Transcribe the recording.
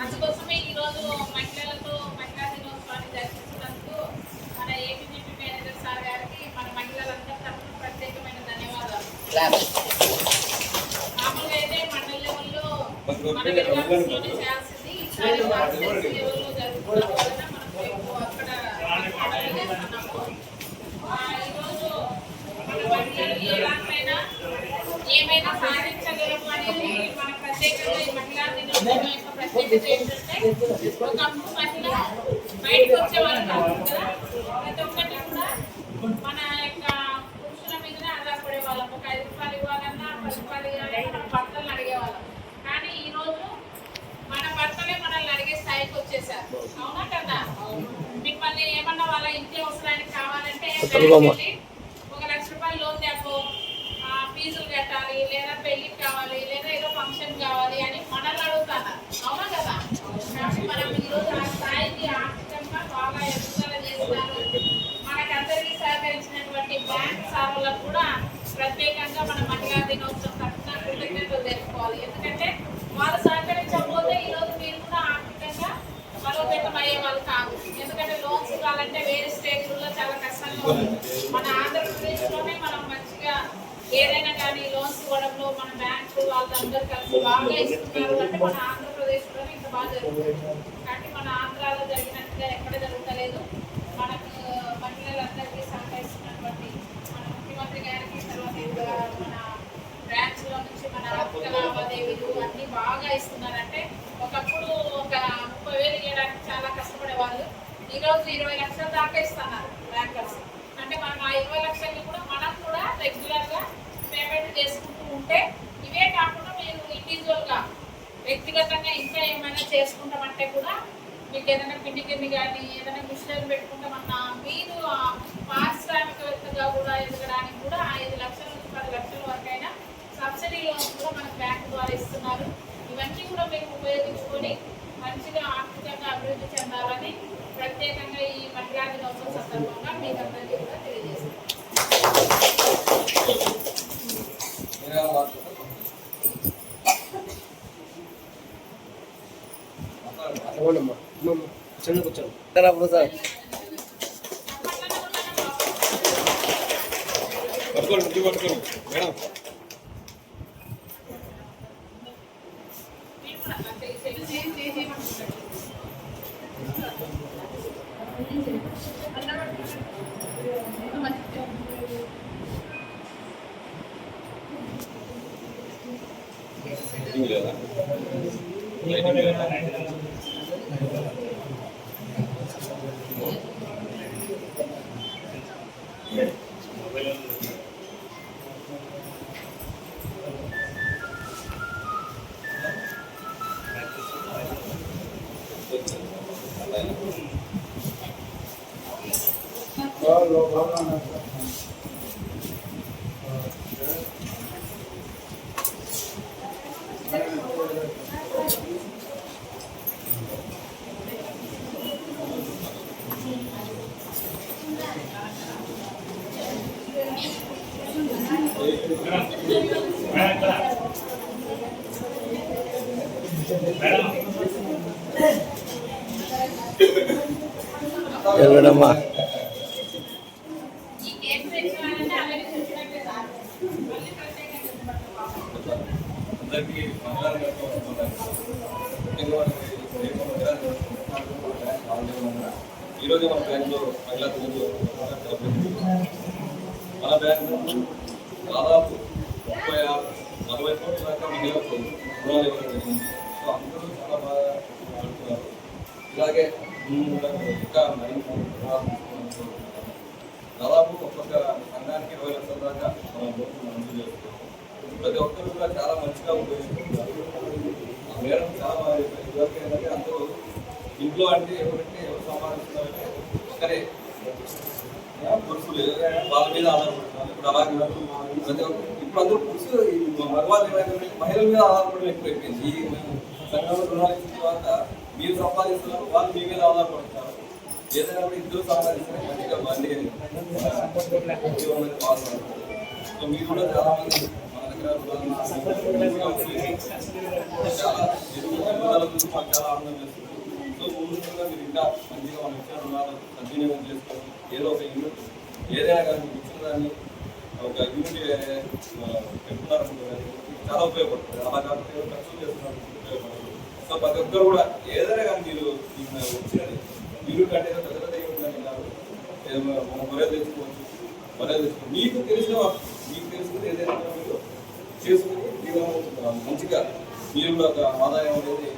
అందుకోసమే ఈ రోజు మహిళలతో మహిళా దినోత్సవాన్ని దర్శించినందుకు మన ఏపీజీపీ మేనేజర్ సార్ గారికి మన మహిళలందరి తరఫున ప్రత్యేకమైన ధన్యవాదాలు. మామూలుగా అయితే మండల లెవెల్లో మన విద్యార్థులలోనే చేయాల్సింది ఈసారి కాన్స్టిట్యూన్సీ లెవెల్లో జరుగుతున్న వలన మనం అక్కడ ఈరోజు మన మహిళలు ఏ దానిపైన ఏమైనా సాధించగలము అనేది మన ప్రత్యేకంగా ఈ మహిళా దినోత్సవం యొక్క ప్రత్యేకత ఏంటంటే ఒకప్పుడు మహిళ బయటకు వచ్చేవాళ్ళు కాదు కదా, ప్రతి ఒక్కటి కూడా మన యొక్క పురుషుల మీదనే ఆధారపడే వాళ్ళం. ఒక 5 రూపాయలు ఇవ్వాలన్నా 10 రూపాయలు ఇవ్వాలన్నా మన భర్తలను అడిగేవాళ్ళం. కానీ ఈరోజు మన భర్తలే మనల్ని అడిగే స్థాయికి వచ్చేసారు. అవునా కదా? మిమ్మల్ని ఏమన్నా వాళ్ళ ఇంటి అవసరానికి కావాలంటే ఒక 1 లక్ష రూపాయలు లోన్ తేపో, ఫీజులు కట్టాలి, లేదా పెళ్లికి కావాలి, లేదా ఏదో ఫంక్షన్ కావాలి అని మనల్ని అడుగుతున్నారు. అవునా కదా? కాబట్టి మనం ఈరోజు ఆ స్థాయికి ఆర్థికంగా బాగా ఎదుగుదల చేస్తున్నారు. మనకందరికీ సహకరించినటువంటి బ్యాంక్ సార్లకు కూడా ప్రత్యేకంగా మన మహిళా దినోత్సవం తరఫున కృతజ్ఞతలు తెలుపుకోవాలి. ఎందుకంటే వాళ్ళు సహకరించకపోతే ఈరోజు మీరు కూడా ఆర్థికంగా బలోపేతం అయ్యే వాళ్ళు కాదు. ఎందుకంటే లోన్స్ ఇవ్వాలంటే వేరే స్టేట్లలో చాలా కష్టంగా ఉంది. మన ఆంధ్రప్రదేశ్లోనే మనం మంచిగా ఏదైనా కానీ లోన్స్ ఇవ్వడంలో మన బ్యాంకు వాళ్ళందరూ కలిసి బాగా ఇస్తున్నారు. అంటే మన ఆంధ్రప్రదేశ్లోనే ఇంత బాగా జరుగుతుంది. కాబట్టి మన ఆంధ్రాలో జరిగినట్టుగా ఎక్కడ జరుగుతలేదు. మనకు మహిళలందరికీ సహకరిస్తున్నటువంటి మన ముఖ్యమంత్రి గారికి, తర్వాత మన బ్రాంచ్లో నుంచి మన ఆర్థిక లావాదేవీలు అన్నీ బాగా ఇస్తున్నారంటే ఒకప్పుడు ఒక 30,000 ఇవ్వడానికి చాలా కష్టపడే వాళ్ళు ఈరోజు 20 లక్షల దాకా ఇస్తున్నారు బ్యాంకర్స్. అంటే మనం ఆ 20 లక్షల్ని కూడా మనం కూడా రెగ్యులర్గా పేమెంట్ చేసుకుంటూ ఉంటే, ఇవే కాకుండా మీరు ఇండివిజువల్గా వ్యక్తిగతంగా ఇంకా ఏమైనా చేసుకుంటామంటే కూడా మీకు ఏదైనా పిండి కింది కానీ ఏదైనా మిషనరీ పెట్టుకుంటామన్నా మీరు పారిశ్రామికవేత్తగా కూడా ఎదగడానికి కూడా 5 లక్షల నుంచి 10 లక్షల వరకైనా సబ్సిడీ లోన్స్ కూడా మనకు బ్యాంకు ద్వారా ఇస్తున్నారు. ఇవన్నీ కూడా మీరు ఉపయోగించుకొని మంచిగా ఆర్థికంగా అభివృద్ధి చెందాలని ప్రత్యేకంగా ఈ మహిళా దినోత్సవం సందర్భంగా మీకు అందరికీ కూడా తెలియజేస్తాను. చిన్న కూర్చోండి. మేడం ఎవరమ్మా ఈరోజు మన బ్యాంకులో మహిళా మన బ్యాంకు దాదాపు 30-40 కోట్ల దాకా మహిళలకు రుణాలు ఇవ్వడం జరిగింది. సో అందరూ చాలా బాగా ఆడుతున్నారు. ఇలాగే ఇంకా మరింత దాదాపు ఒక్కొక్క సంఘానికి 20 లక్షల దాకా మనం మంజూరు చేస్తున్నాము. ప్రతి ఒక్కరు కూడా చాలా మంచిగా ఉపయోగిస్తున్నారు. మేడం చాలా బాగా ఇదివరకు ఏంటంటే అందరూ ఇంట్లో అంటే ఎవరంటే ఎవరు సంపాదిస్తున్నారంటే ఒకరే పురుషులు వాళ్ళ మీద ఆధారపడుతున్నారు. ఇప్పుడు అలాగే ప్రతి ఒక్కరు ఇప్పుడు అందరూ పురుషులు మగవాళ్ళు ఏమైందంటే మహిళల మీద ఆధారపడడం ఎక్కువైపోయింది. ఈ సంఘంలో రుణాలు ఇచ్చిన తర్వాత మీరు సంపాదిస్తున్నారు, వాళ్ళు మీ మీద ఆధారపడుతున్నారు. ఏదైనా కూడా ఇద్దరు సంపాదిస్తే మంచిగా బండి పాల్గొంటారు. సో మీరు కూడా చాలా మంది మన చాలా పిల్లల గురించి మాకు చాలా ఆనందం చేస్తుంది. సో ముందు మీరు ఇంకా మంచిగా మన ఇచ్చిన రుణాలు సద్వినియోగం చేసుకొని ఏదో ఒక యూనిట్ ఏదైనా కానీ మీకు ఇచ్చిన దాన్ని ఒక యూనిట్ పెట్టుకున్నారనుకో చాలా ఉపయోగపడుతుంది. అలా కాకుండా ఏదో ఖర్చు చేస్తున్నారు ఉపయోగపడుతుంది. సో ప్రతి ఒక్కరు కూడా ఏదైనా కానీ మీరు వచ్చినది యూనిట్ అంటే పెద్ద పెద్ద యూనిట్ అని కాదు, మన మర్యాద తెచ్చుకోవచ్చు. మీకు తెలిసినది ఏదైనా మీరు చేసుకుని మీరు మంచిగా మీరు కూడా ఒక ఆదాయం అనేది